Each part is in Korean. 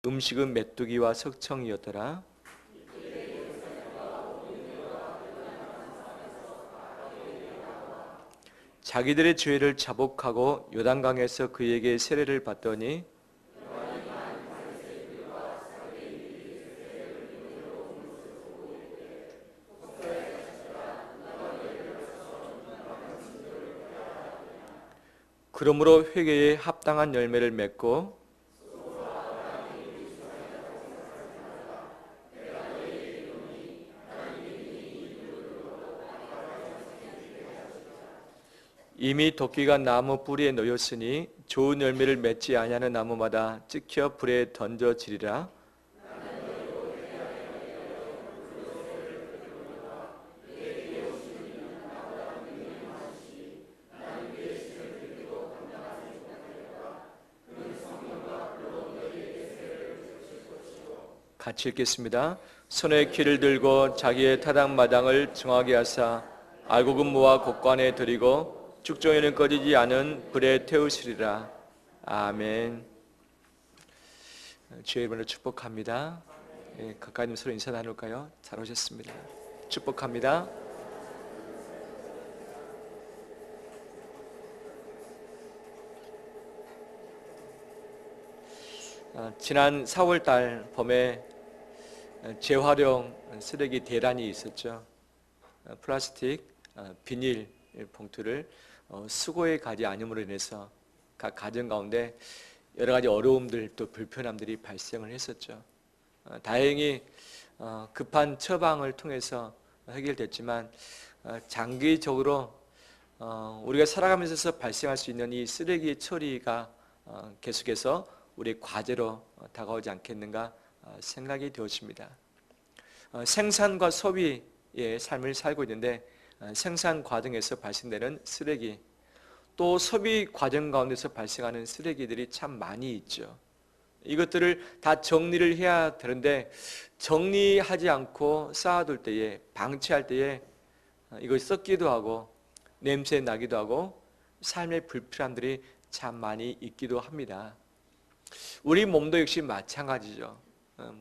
음식은 메뚜기와 석청이었더라. 자기들의 죄를 자복하고 요단강에서 그에게 세례를 받더니 그러므로 회개에 합당한 열매를 맺고 이미 도끼가 나무 뿌리에 놓였으니 좋은 열매를 맺지 아니하는 나무마다 찍혀 불에 던져지리라. 같이 읽겠습니다. 손에 키를 들고 자기의 타당마당을 정하게 하사 알곡은무와 곡간에 들이고 죽정에는 꺼지지 않은 불에 태우시리라. 아멘. 주의 이름으로 축복합니다. 가까이 있는 서로 인사 나눌까요? 잘 오셨습니다. 축복합니다. 지난 4월달 봄에 재활용 쓰레기 대란이 있었죠. 플라스틱, 비닐 봉투를 수거해 가지 않음으로 인해서 각 가정 가운데 여러 가지 어려움들 또 불편함들이 발생을 했었죠. 다행히 급한 처방을 통해서 해결됐지만 장기적으로 우리가 살아가면서 발생할 수 있는 이 쓰레기 처리가 계속해서 우리의 과제로 다가오지 않겠는가 생각이 되었습니다. 생산과 소비의 삶을 살고 있는데 생산 과정에서 발생되는 쓰레기, 또 소비 과정 가운데서 발생하는 쓰레기들이 참 많이 있죠. 이것들을 다 정리를 해야 되는데 정리하지 않고 쌓아둘 때에, 방치할 때에 이것이 썩기도 하고 냄새 나기도 하고 삶의 불필요함들이 참 많이 있기도 합니다. 우리 몸도 역시 마찬가지죠.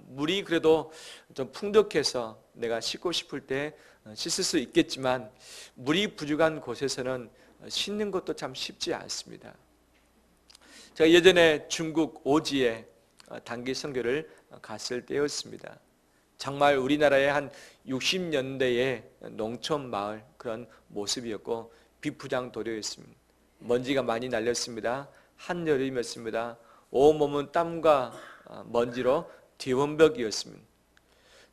물이 그래도 좀 풍족해서 내가 씻고 싶을 때 씻을 수 있겠지만 물이 부족한 곳에서는 씻는 것도 참 쉽지 않습니다. 제가 예전에 중국 오지에 단기 선교를 갔을 때였습니다. 정말 우리나라의 한 60년대의 농촌 마을 그런 모습이었고 비포장도로였습니다. 먼지가 많이 날렸습니다. 한여름이었습니다. 온몸은 땀과 먼지로 뒤원벽이었습니다.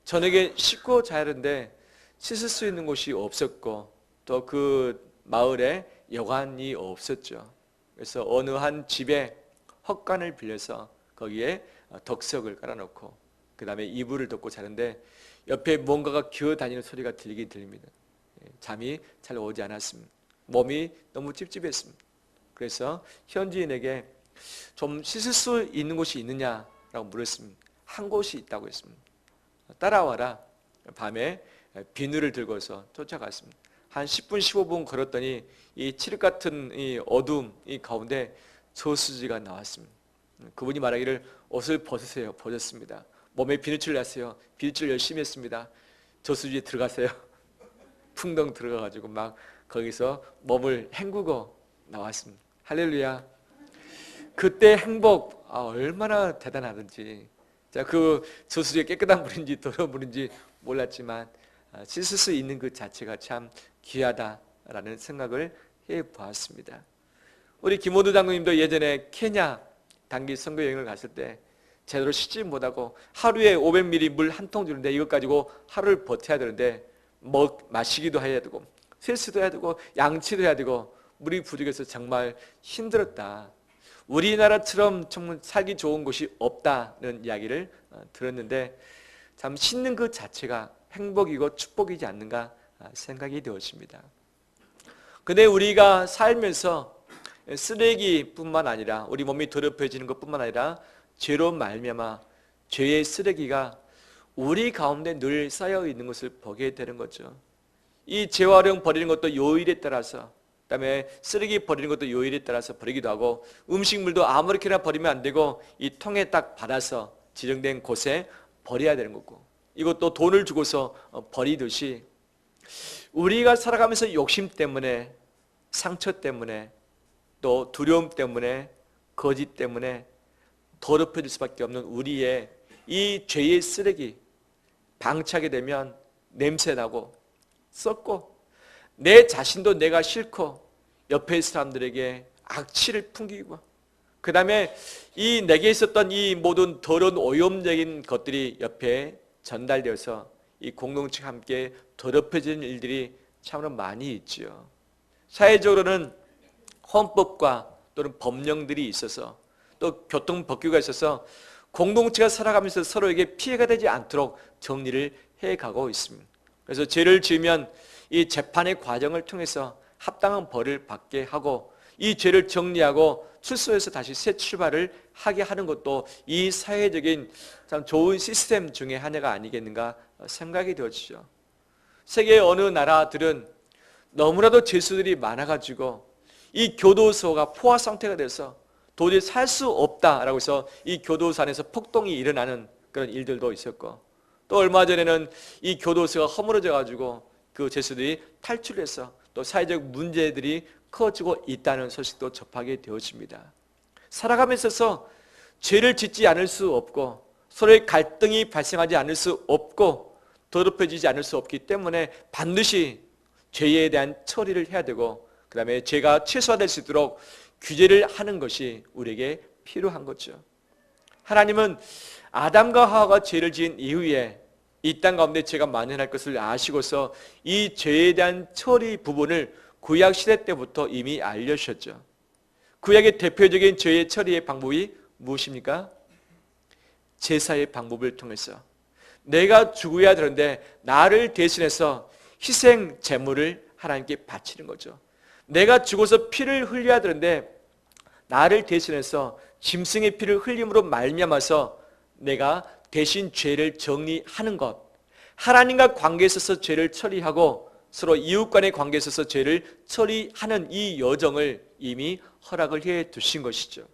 저녁에 씻고 자야 하는데 씻을 수 있는 곳이 없었고 또 그 마을에 여관이 없었죠. 그래서 어느 한 집에 헛간을 빌려서 거기에 덕석을 깔아놓고 그 다음에 이불을 덮고 자는데 옆에 뭔가가 기어다니는 소리가 들리긴 들립니다. 잠이 잘 오지 않았습니다. 몸이 너무 찝찝했습니다. 그래서 현지인에게 좀 씻을 수 있는 곳이 있느냐라고 물었습니다. 한 곳이 있다고 했습니다. 따라와라. 밤에 비누를 들고서 쫓아갔습니다. 한 10분 15분 걸었더니 이 칠흑 같은 이 어둠 이 가운데 저수지가 나왔습니다. 그분이 말하기를 옷을 벗으세요. 벗었습니다. 몸에 비누칠을 했어요. 비누칠 열심히 했습니다. 저수지에 들어가세요. 풍덩 들어가가지고 막 거기서 몸을 헹구고 나왔습니다. 할렐루야. 그때 행복 얼마나 대단하든지. 자, 그 저수지가 깨끗한 물인지 더러운 물인지 몰랐지만 씻을 수 있는 그 자체가 참 귀하다라는 생각을 해보았습니다. 우리 김호두 장로님도 예전에 케냐 단기 선교 여행을 갔을 때 제대로 씻지 못하고 하루에 500ml 물 한 통 주는데 이것 가지고 하루를 버텨야 되는데 마시기도 해야 되고 세수도 해야 되고 양치도 해야 되고 물이 부족해서 정말 힘들었다. 우리나라처럼 정말 살기 좋은 곳이 없다는 이야기를 들었는데 참 씻는 그 자체가 행복이고 축복이지 않는가 생각이 되었습니다. 근데 우리가 살면서 쓰레기뿐만 아니라 우리 몸이 더럽혀지는 것뿐만 아니라 죄로 말미암아 죄의 쓰레기가 우리 가운데 늘 쌓여 있는 것을 보게 되는 거죠. 이 재활용 버리는 것도 요일에 따라서, 그다음에 쓰레기 버리는 것도 요일에 따라서 버리기도 하고 음식물도 아무렇게나 버리면 안 되고 이 통에 딱 받아서 지정된 곳에 버려야 되는 거고, 이것도 돈을 주고서 버리듯이 우리가 살아가면서 욕심 때문에, 상처 때문에, 또 두려움 때문에, 거짓 때문에 더럽혀질 수밖에 없는 우리의 이 죄의 쓰레기, 방치하게 되면 냄새나고 썩고 내 자신도 내가 싫고 옆에 있는 사람들에게 악취를 풍기고, 그 다음에 이 내게 있었던 이 모든 더러운 오염적인 것들이 옆에 전달되어서 이 공동체와 함께 더럽혀지는 일들이 참으로 많이 있죠. 사회적으로는 헌법과 또는 법령들이 있어서, 또 교통법규가 있어서 공동체가 살아가면서 서로에게 피해가 되지 않도록 정리를 해가고 있습니다. 그래서 죄를 지으면 이 재판의 과정을 통해서 합당한 벌을 받게 하고, 이 죄를 정리하고 출소해서 다시 새 출발을 하게 하는 것도 이 사회적인 참 좋은 시스템 중에 하나가 아니겠는가 생각이 되어지죠. 세계의 어느 나라들은 너무나도 죄수들이 많아가지고 이 교도소가 포화 상태가 돼서 도저히 살 수 없다라고 해서 이 교도소 안에서 폭동이 일어나는 그런 일들도 있었고, 또 얼마 전에는 이 교도소가 허물어져 가지고 그 죄수들이 탈출해서 또 사회적 문제들이 커지고 있다는 소식도 접하게 되어집니다. 살아가면서 죄를 짓지 않을 수 없고, 서로의 갈등이 발생하지 않을 수 없고, 더럽혀지지 않을 수 없기 때문에 반드시 죄에 대한 처리를 해야 되고, 그 다음에 죄가 최소화될 수 있도록 규제를 하는 것이 우리에게 필요한 거죠. 하나님은 아담과 하와가 죄를 지은 이후에 이 땅 가운데 죄가 만연할 것을 아시고서 이 죄에 대한 처리 부분을 구약 시대 때부터 이미 알려주셨죠. 구약의 대표적인 죄의 처리의 방법이 무엇입니까? 제사의 방법을 통해서 내가 죽어야 되는데 나를 대신해서 희생 제물을 하나님께 바치는 거죠. 내가 죽어서 피를 흘려야 되는데 나를 대신해서 짐승의 피를 흘림으로 말미암아서 내가 대신 죄를 정리하는 것, 하나님과 관계에 있어서 죄를 처리하고 서로 이웃 간의 관계에 있어서 죄를 처리하는 이 여정을 이미 허락을 해 두신 것이죠.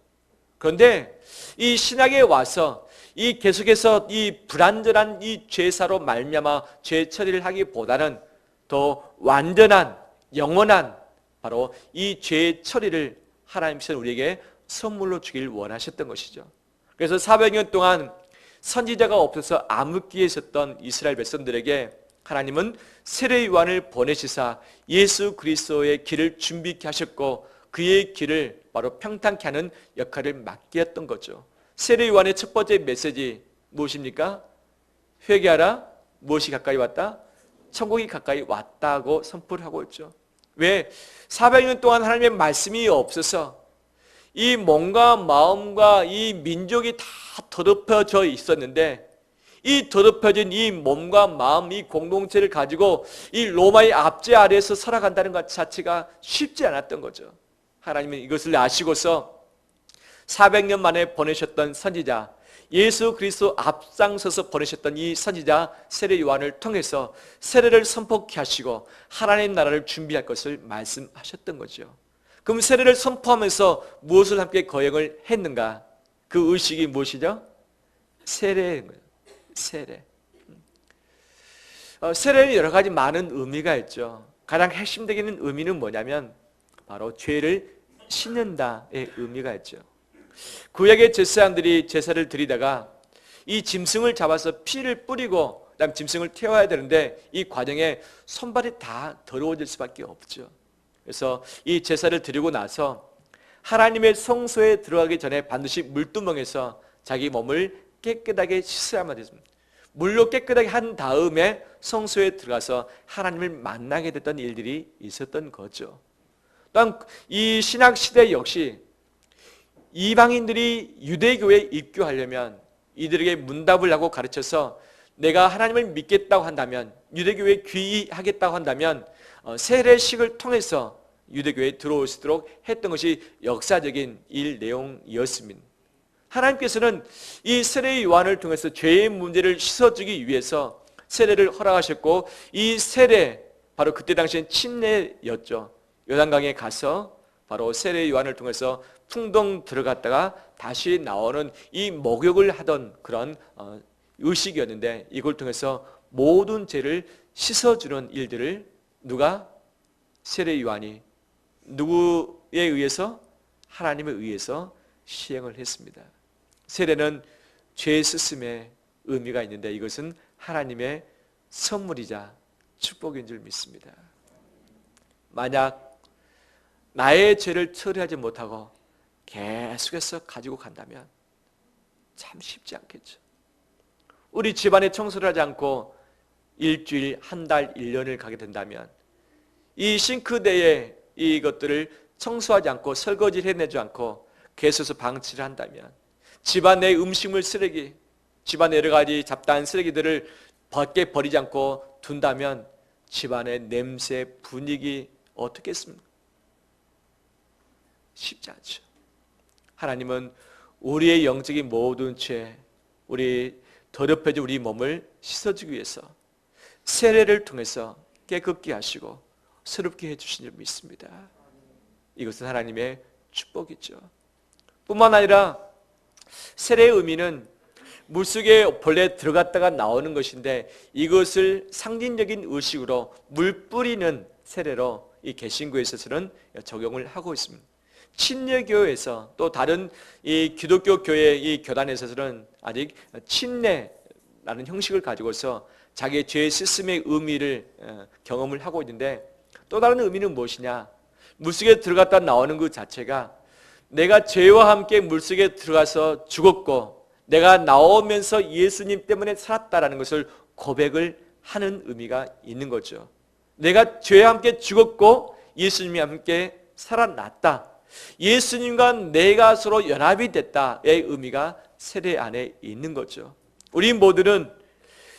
그런데 이 신약에 와서 이 계속해서 이 불완전한 이 죄사로 말미암아 죄 처리를 하기보다는 더 완전한 영원한 바로 이 죄 처리를 하나님께서는 우리에게 선물로 주길 원하셨던 것이죠. 그래서 400년 동안 선지자가 없어서 암흑기에 있었던 이스라엘 백성들에게 하나님은 세례 요한을 보내시사 예수 그리스도의 길을 준비케 하셨고, 그의 길을 바로 평탄케 하는 역할을 맡게 했던 거죠. 세례 요한의 첫 번째 메시지 무엇입니까? 회개하라. 무엇이 가까이 왔다? 천국이 가까이 왔다고 선포를 하고 있죠. 왜? 400년 동안 하나님의 말씀이 없어서 이 몸과 마음과 이 민족이 다 더럽혀져 있었는데, 이 더럽혀진 이 몸과 마음, 이 공동체를 가지고 이 로마의 압제 아래에서 살아간다는 것 자체가 쉽지 않았던 거죠. 하나님은 이것을 아시고서 400년 만에 보내셨던 선지자, 예수 그리스도 앞장서서 보내셨던 이 선지자 세례 요한을 통해서 세례를 선포케 하시고 하나님 나라를 준비할 것을 말씀하셨던 거죠. 그럼 세례를 선포하면서 무엇을 함께 거행을 했는가? 그 의식이 무엇이죠? 세례인 거예요. 세례. 세례는 여러 가지 많은 의미가 있죠. 가장 핵심적인 의미는 뭐냐면 바로 죄를 씻는다의 의미가 있죠. 구약의 제사장들이 제사를 드리다가 이 짐승을 잡아서 피를 뿌리고 그다음 짐승을 태워야 되는데 이 과정에 손발이 다 더러워질 수밖에 없죠. 그래서 이 제사를 드리고 나서 하나님의 성소에 들어가기 전에 반드시 물두멍에서 자기 몸을 깨끗하게 씻어야만 됐습니다. 물로 깨끗하게 한 다음에 성소에 들어가서 하나님을 만나게 됐던 일들이 있었던 거죠. 또한 이 신약 시대 역시 이방인들이 유대교에 입교하려면 이들에게 문답을 하고 가르쳐서 내가 하나님을 믿겠다고 한다면, 유대교에 귀의하겠다고 한다면 세례식을 통해서 유대교에 들어올 수 있도록 했던 것이 역사적인 일 내용이었습니다. 하나님께서는 이 세례 요한을 통해서 죄의 문제를 씻어주기 위해서 세례를 허락하셨고, 이 세례 바로 그때 당시엔 침례였죠. 요단강에 가서 바로 세례 요한을 통해서 풍덩 들어갔다가 다시 나오는 이 목욕을 하던 그런 의식이었는데, 이걸 통해서 모든 죄를 씻어주는 일들을 누가? 세례 요한이 누구에 의해서? 하나님에 의해서 시행을 했습니다. 세례는 죄 씻음의 의미가 있는데, 이것은 하나님의 선물이자 축복인 줄 믿습니다. 만약 나의 죄를 처리하지 못하고 계속해서 가지고 간다면 참 쉽지 않겠죠. 우리 집안에 청소를 하지 않고 일주일, 한 달, 1년을 가게 된다면, 이 싱크대에 이것들을 청소하지 않고 설거지를 해내지 않고 계속해서 방치를 한다면, 집안 내 음식물 쓰레기, 집안 여러 가지 잡다한 쓰레기들을 밖에 버리지 않고 둔다면 집안의 냄새, 분위기 어떻겠습니까? 쉽지 않죠. 하나님은 우리의 영적인 모든 죄, 우리 더럽혀진 우리 몸을 씻어주기 위해서 세례를 통해서 깨끗게 하시고 새롭게 해주신 줄 믿습니다. 이것은 하나님의 축복이죠. 뿐만 아니라 세례의 의미는 물속에 본래 들어갔다가 나오는 것인데, 이것을 상징적인 의식으로 물 뿌리는 세례로 이 개신교에 있어서는 적용을 하고 있습니다. 침례교회에서 또 다른 이 기독교 교회 이 교단에 있어서는 아직 침례라는 형식을 가지고서 자기의 죄 씻음의 의미를 경험을 하고 있는데, 또 다른 의미는 무엇이냐? 물속에 들어갔다 나오는 그 자체가 내가 죄와 함께 물속에 들어가서 죽었고 내가 나오면서 예수님 때문에 살았다라는 것을 고백을 하는 의미가 있는 거죠. 내가 죄와 함께 죽었고 예수님과 함께 살아났다. 예수님과 내가 서로 연합이 됐다의 의미가 세례 안에 있는 거죠. 우리 모두는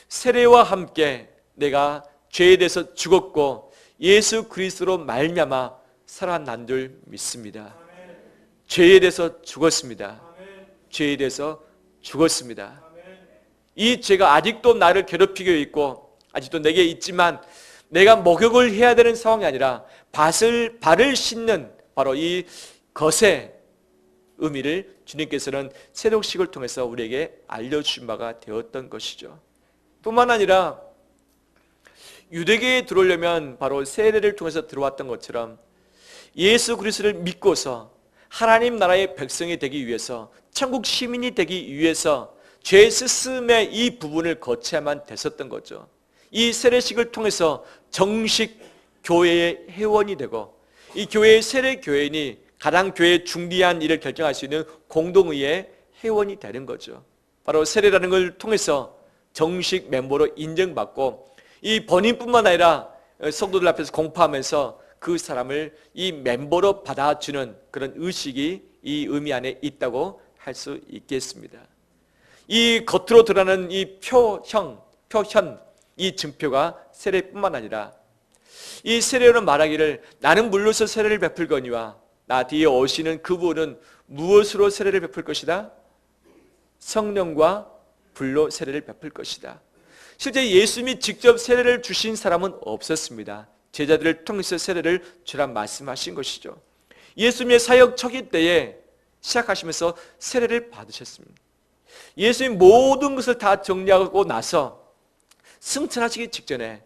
세례와 함께 내가 죄에 대해서 죽었고 예수 그리스도로 말미암아 살아난 줄 믿습니다. 죄에 대해서 죽었습니다. 죄에 대해서 죽었습니다. 이 죄가 아직도 나를 괴롭히고 있고 아직도 내게 있지만, 내가 목욕을 해야 되는 상황이 아니라 발을 씻는 바로 이 것의 의미를 주님께서는 세독식을 통해서 우리에게 알려주신 바가 되었던 것이죠. 뿐만 아니라 유대교에 들어오려면 바로 세례를 통해서 들어왔던 것처럼 예수 그리스도를 믿고서 하나님 나라의 백성이 되기 위해서, 천국 시민이 되기 위해서 죄 씻음의 이 부분을 거쳐야만 됐었던 거죠. 이 세례식을 통해서 정식 교회의 회원이 되고, 이 교회의 세례 교인이 가장 교회의 중대한 일을 결정할 수 있는 공동의의 회원이 되는 거죠. 바로 세례라는 걸 통해서 정식 멤버로 인정받고, 이 본인뿐만 아니라 성도들 앞에서 공포하면서 그 사람을 이 멤버로 받아주는 그런 의식이 이 의미 안에 있다고 할 수 있겠습니다. 이 겉으로 드러나는 이 표현, 이 증표가 세례뿐만 아니라, 이 세례는 말하기를 나는 물로서 세례를 베풀거니와 나 뒤에 오시는 그분은 무엇으로 세례를 베풀 것이다? 성령과 불로 세례를 베풀 것이다. 실제 예수님이 직접 세례를 주신 사람은 없었습니다. 제자들을 통해서 세례를 주라 말씀하신 것이죠. 예수님의 사역 초기 때에 시작하시면서 세례를 받으셨습니다. 예수님 모든 것을 다 정리하고 나서 승천하시기 직전에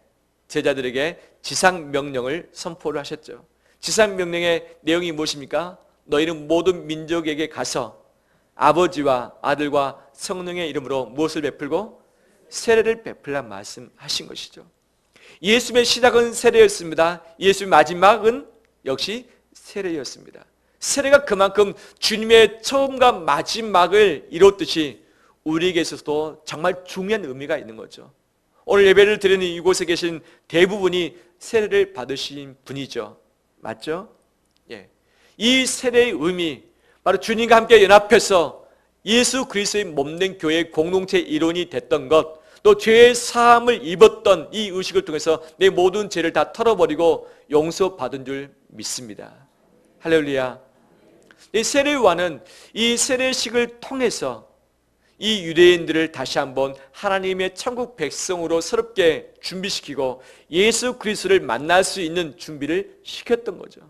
제자들에게 지상명령을 선포를 하셨죠. 지상명령의 내용이 무엇입니까? 너희는 모든 민족에게 가서 아버지와 아들과 성령의 이름으로 무엇을 베풀고? 세례를 베풀라 말씀하신 것이죠. 예수님의 시작은 세례였습니다. 예수님의 마지막은 역시 세례였습니다. 세례가 그만큼 주님의 처음과 마지막을 이뤘듯이 우리에게서도 정말 중요한 의미가 있는 거죠. 오늘 예배를 드리는 이곳에 계신 대부분이 세례를 받으신 분이죠. 맞죠? 예. 이 세례의 의미, 바로 주님과 함께 연합해서 예수 그리스도의 몸된 교회의 공동체 일원이 됐던 것, 또 죄의 사함을 입었던 이 의식을 통해서 내 모든 죄를 다 털어버리고 용서받은 줄 믿습니다. 할렐루야. 이 세례요한은 이 세례식을 통해서 이 유대인들을 다시 한번 하나님의 천국 백성으로 새롭게 준비시키고 예수 그리스도를 만날 수 있는 준비를 시켰던 거죠.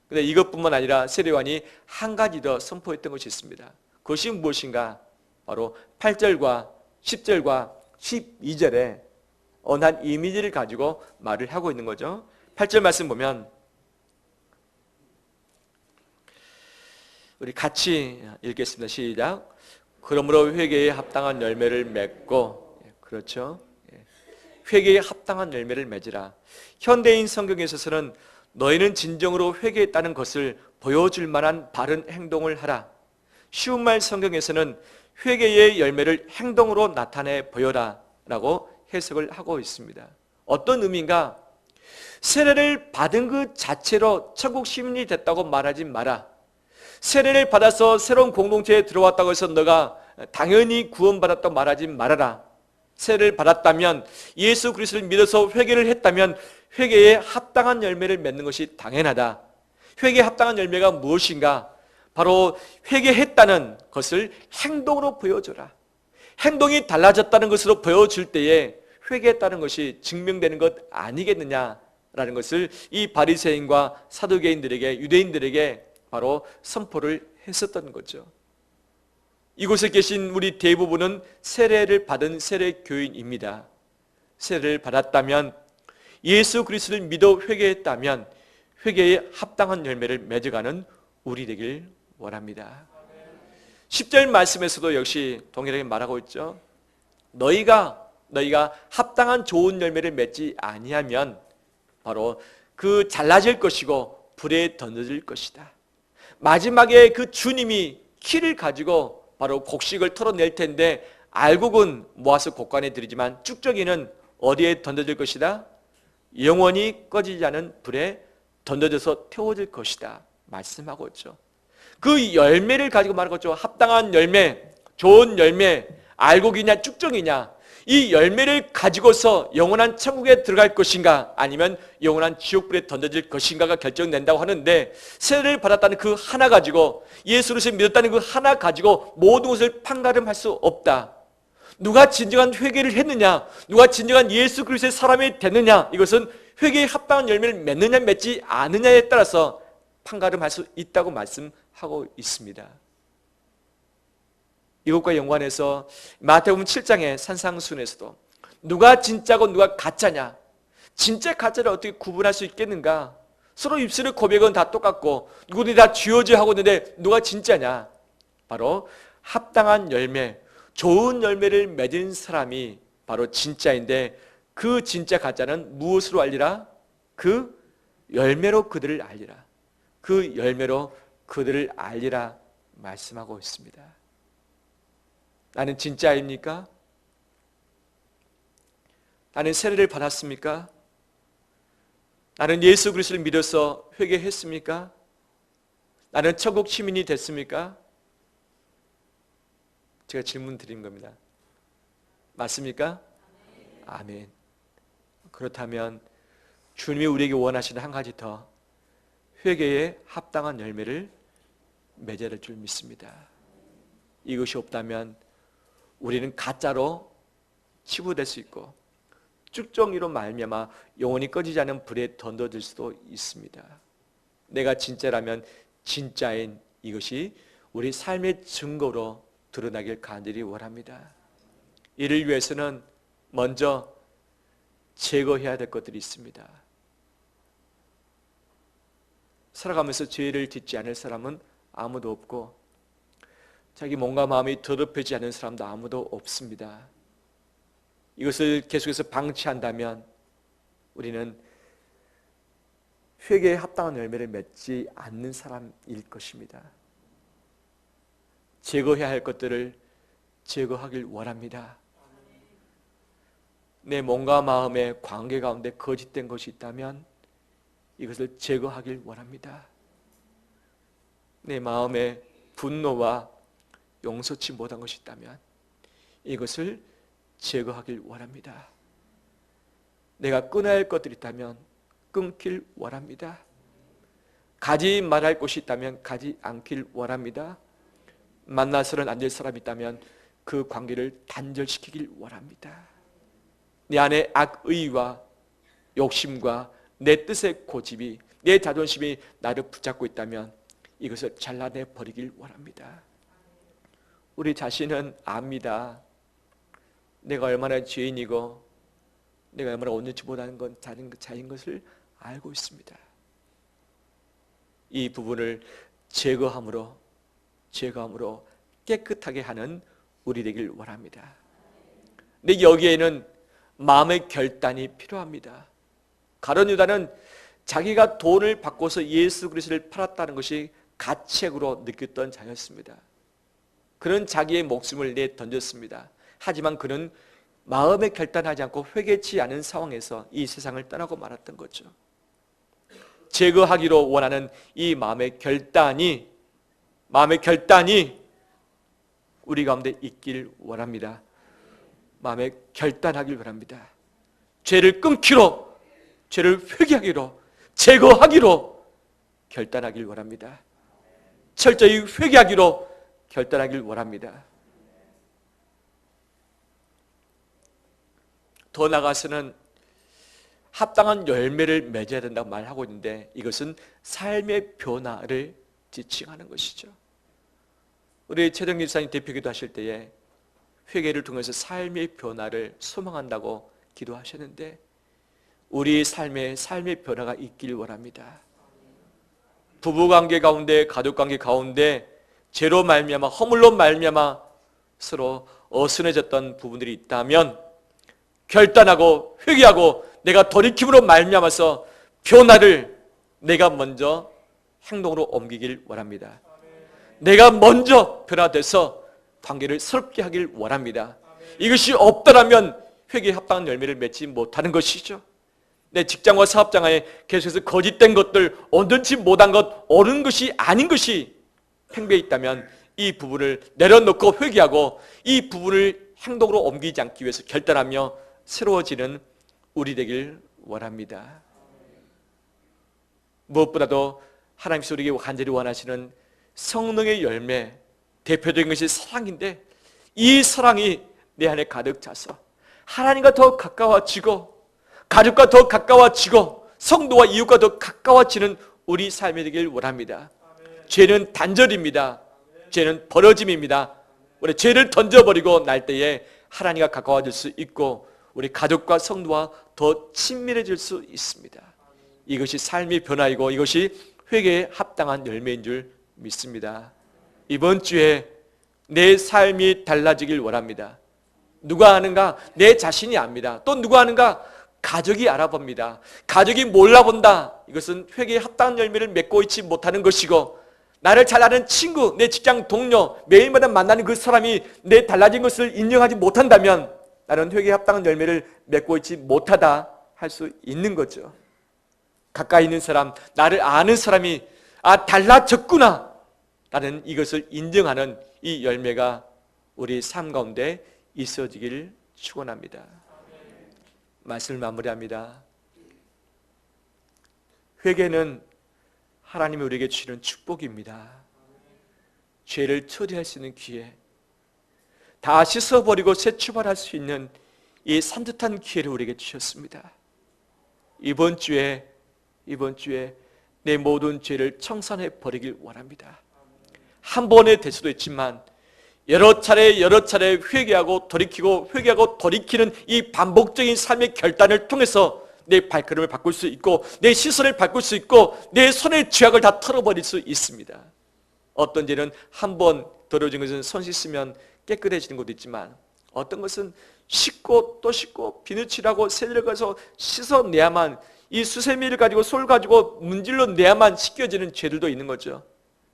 근데 이것뿐만 아니라 세례요한이 한 가지 더 선포했던 것이 있습니다. 그것이 무엇인가? 바로 8절과 10절과 12절에 한 이미지를 가지고 말을 하고 있는 거죠. 8절 말씀 보면 우리 같이 읽겠습니다. 시작. 그러므로 회개에 합당한 열매를 맺고, 그렇죠? 회개에 합당한 열매를 맺으라. 현대인 성경에 있어서는 너희는 진정으로 회개했다는 것을 보여줄 만한 바른 행동을 하라. 쉬운 말 성경에서는 회개의 열매를 행동으로 나타내 보여라 라고 해석을 하고 있습니다. 어떤 의미인가? 세례를 받은 그 자체로 천국 시민이 됐다고 말하지 마라. 세례를 받아서 새로운 공동체에 들어왔다고 해서 너가 당연히 구원받았다고 말하지 말아라. 세례를 받았다면, 예수 그리스도를 믿어서 회개를 했다면 회개에 합당한 열매를 맺는 것이 당연하다. 회개에 합당한 열매가 무엇인가? 바로 회개했다는 것을 행동으로 보여줘라. 행동이 달라졌다는 것으로 보여줄 때에 회개했다는 것이 증명되는 것 아니겠느냐라는 것을 이 바리새인과 사두개인들에게, 유대인들에게 바로 선포를 했었던 거죠. 이곳에 계신 우리 대부분은 세례를 받은 세례교인입니다. 세례를 받았다면, 예수 그리스도를 믿어 회개했다면 회개에 합당한 열매를 맺어가는 우리 되길 원합니다. 10절 말씀에서도 역시 동일하게 말하고 있죠. 너희가 합당한 좋은 열매를 맺지 아니하면 바로 그 잘라질 것이고 불에 던져질 것이다. 마지막에 그 주님이 키를 가지고 바로 곡식을 털어낼 텐데 알곡은 모아서 곡간에 들이지만 쭉저기는 어디에 던져질 것이다? 영원히 꺼지지 않은 불에 던져져서 태워질 것이다 말씀하고 있죠. 그 열매를 가지고 말하고 있죠. 합당한 열매, 좋은 열매, 알곡이냐 쭉정이냐, 이 열매를 가지고서 영원한 천국에 들어갈 것인가 아니면 영원한 지옥불에 던져질 것인가가 결정된다고 하는데, 세례를 받았다는 그 하나 가지고, 예수를 믿었다는 그 하나 가지고 모든 것을 판가름할 수 없다. 누가 진정한 회개를 했느냐, 누가 진정한 예수 그리스도의 사람이 됐느냐, 이것은 회개에 합당한 열매를 맺느냐 맺지 않느냐에 따라서 판가름할 수 있다고 말씀하고 있습니다. 이것과 연관해서 마태복음 7장의 산상수훈에서도 누가 진짜고 누가 가짜냐, 진짜 가짜를 어떻게 구분할 수 있겠는가? 서로 입술의 고백은 다 똑같고 누구들이 다 쥐어져 하고 있는데 누가 진짜냐? 바로 합당한 열매, 좋은 열매를 맺은 사람이 바로 진짜인데, 그 진짜 가짜는 무엇으로 알리라? 그 열매로 그들을 알리라. 그 열매로 그들을 알리라 말씀하고 있습니다. 나는 진짜입니까? 나는 세례를 받았습니까? 나는 예수 그리스도를 믿어서 회개했습니까? 나는 천국 시민이 됐습니까? 제가 질문 드린 겁니다. 맞습니까? 아멘. 그렇다면 주님이 우리에게 원하시는 한 가지 더, 회개에 합당한 열매를 맺어야 될 줄 믿습니다. 이것이 없다면 우리는 가짜로 치부될 수 있고 쭉정이로 말미암아 영원히 꺼지지 않은 불에 던져질 수도 있습니다. 내가 진짜라면 진짜인 이것이 우리 삶의 증거로 드러나길 간절히 원합니다. 이를 위해서는 먼저 제거해야 될 것들이 있습니다. 살아가면서 죄를 짓지 않을 사람은 아무도 없고, 자기 몸과 마음이 더럽혀지지 않은 사람도 아무도 없습니다. 이것을 계속해서 방치한다면 우리는 회개에 합당한 열매를 맺지 않는 사람일 것입니다. 제거해야 할 것들을 제거하길 원합니다. 내 몸과 마음의 관계 가운데 거짓된 것이 있다면 이것을 제거하길 원합니다. 내 마음에 분노와 용서치 못한 것이 있다면 이것을 제거하길 원합니다. 내가 끊어야 할 것들이 있다면 끊길 원합니다. 가지 말할 것이 있다면 가지 않길 원합니다. 만나서는 안 될 사람이 있다면 그 관계를 단절시키길 원합니다. 내 안에 악의와 욕심과 내 뜻의 고집이, 내 자존심이 나를 붙잡고 있다면 이것을 잘라내 버리길 원합니다. 우리 자신은 압니다. 내가 얼마나 죄인이고 내가 얼마나 온전치 못하는 건 자인 것을 알고 있습니다. 이 부분을 제거함으로 깨끗하게 하는 우리 되길 원합니다. 근데 여기에는 마음의 결단이 필요합니다. 가룟 유다는 자기가 돈을 바꿔서 예수 그리스도를 팔았다는 것이 가책으로 느꼈던 자였습니다. 그는 자기의 목숨을 내던졌습니다. 하지만 그는 마음의 결단하지 않고 회개치 않은 상황에서 이 세상을 떠나고 말았던 거죠. 제거하기로 원하는 이 마음의 결단이 우리 가운데 있길 원합니다. 마음에 결단하길 원합니다. 죄를 끊기로, 죄를 회개하기로, 제거하기로 결단하길 원합니다. 철저히 회개하기로 결단하길 원합니다. 더 나아가서는 합당한 열매를 맺어야 된다고 말하고 있는데 이것은 삶의 변화를 지칭하는 것이죠. 우리 최정기 집사님 대표기도 하실 때에 회개를 통해서 삶의 변화를 소망한다고 기도하셨는데 우리 삶의 변화가 있길 원합니다. 부부관계 가운데, 가족관계 가운데 죄로 말미암아, 허물로 말미암아 서로 어수선해졌던 부분들이 있다면 결단하고 회개하고 내가 돌이킴으로 말미암아서 변화를 내가 먼저 행동으로 옮기길 원합니다. 내가 먼저 변화돼서 관계를 새롭게 하길 원합니다. 이것이 없더라면 회개에 합당한 열매를 맺지 못하는 것이죠. 내 직장과 사업장에 계속해서 거짓된 것들, 온전치 못한 것, 옳은 것이 아닌 것이 팽배해 있다면 이 부분을 내려놓고 회개하고 이 부분을 행동으로 옮기지 않기 위해서 결단하며 새로워지는 우리 되길 원합니다. 무엇보다도 하나님께서 우리에게 간절히 원하시는 성령의 열매, 대표적인 것이 사랑인데 이 사랑이 내 안에 가득 차서 하나님과 더 가까워지고 가족과 더 가까워지고 성도와 이웃과 더 가까워지는 우리 삶이 되길 원합니다. 죄는 단절입니다. 죄는 벌어짐입니다. 우리 죄를 던져버리고 날 때에 하나님과 가까워질 수 있고 우리 가족과 성도와 더 친밀해질 수 있습니다. 이것이 삶의 변화이고 이것이 회개에 합당한 열매인 줄 믿습니다. 이번 주에 내 삶이 달라지길 원합니다. 누가 아는가? 내 자신이 압니다. 또 누가 아는가? 가족이 알아봅니다. 가족이 몰라본다. 이것은 회개에 합당한 열매를 맺고 있지 못하는 것이고 나를 잘 아는 친구, 내 직장 동료, 매일마다 만나는 그 사람이 내 달라진 것을 인정하지 못한다면 나는 회개에 합당한 열매를 맺고 있지 못하다 할 수 있는 거죠. 가까이 있는 사람, 나를 아는 사람이 달라졌구나. 나는 이것을 인정하는 이 열매가 우리 삶 가운데 있어지길 축원합니다. 말씀을 마무리합니다. 회개는 하나님이 우리에게 주시는 축복입니다. 죄를 처리할 수 있는 기회, 다 씻어버리고 새 출발할 수 있는 이 산뜻한 기회를 우리에게 주셨습니다. 이번 주에 내 모든 죄를 청산해 버리길 원합니다. 한 번에 될 수도 있지만 여러 차례 회개하고 돌이키고 회개하고 돌이키는 이 반복적인 삶의 결단을 통해서 내 발걸음을 바꿀 수 있고 내 시선을 바꿀 수 있고 내 손의 죄악을 다 털어버릴 수 있습니다. 어떤 죄는 한 번 더러워진 것은 손 씻으면 깨끗해지는 것도 있지만 어떤 것은 씻고 또 씻고 비누칠하고 세제를 가서 씻어내야만 이 수세미를 가지고 솔 가지고 문질러 내야만 씻겨지는 죄들도 있는 거죠.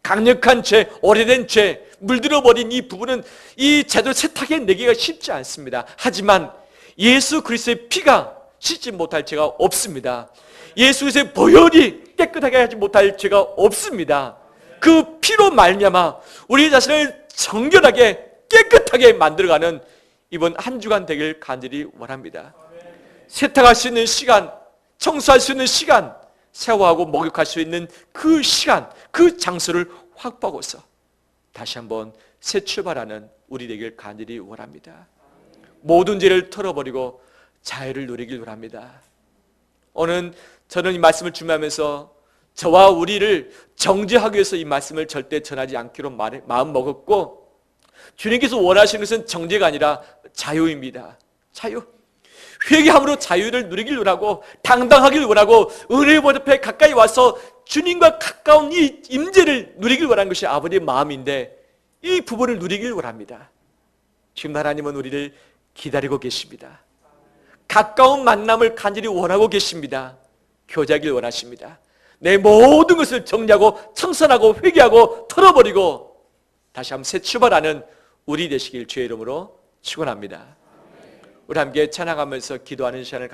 강력한 죄, 오래된 죄, 물들어버린 이 부분은 이 제대로 세탁해내기가 쉽지 않습니다. 하지만 예수 그리스도의 피가 씻지 못할 죄가 없습니다. 예수 그리스도의 보혈이 깨끗하게 하지 못할 죄가 없습니다. 그 피로 말미암아 우리 자신을 정결하게 깨끗하게 만들어가는 이번 한 주간 되길 간절히 원합니다. 세탁할 수 있는 시간, 청소할 수 있는 시간, 샤워하고 목욕할 수 있는 그 시간, 그 장소를 확보하고서 다시 한번 새 출발하는 우리 되길 간절히 원합니다. 모든 죄를 털어버리고 자유를 누리길 원합니다. 오늘 저는 이 말씀을 준비하면서 저와 우리를 정죄하기 위해서 이 말씀을 절대 전하지 않기로 마음 먹었고, 주님께서 원하시는 것은 정죄가 아니라 자유입니다. 자유. 회개함으로 자유를 누리길 원하고 당당하길 원하고 은혜의 보 앞에 가까이 와서 주님과 가까운 이 임재를 누리길 원하는 것이 아버지의 마음인데, 이 부분을 누리길 원합니다. 지금 하나님은 우리를 기다리고 계십니다. 가까운 만남을 간절히 원하고 계십니다. 교제하길 원하십니다. 내 모든 것을 정리하고 청산하고 회개하고 털어버리고 다시 한번 새 출발하는 우리 되시길 주의 이름으로 축원합니다. 우리 함께 찬양하면서 기도하는 시간을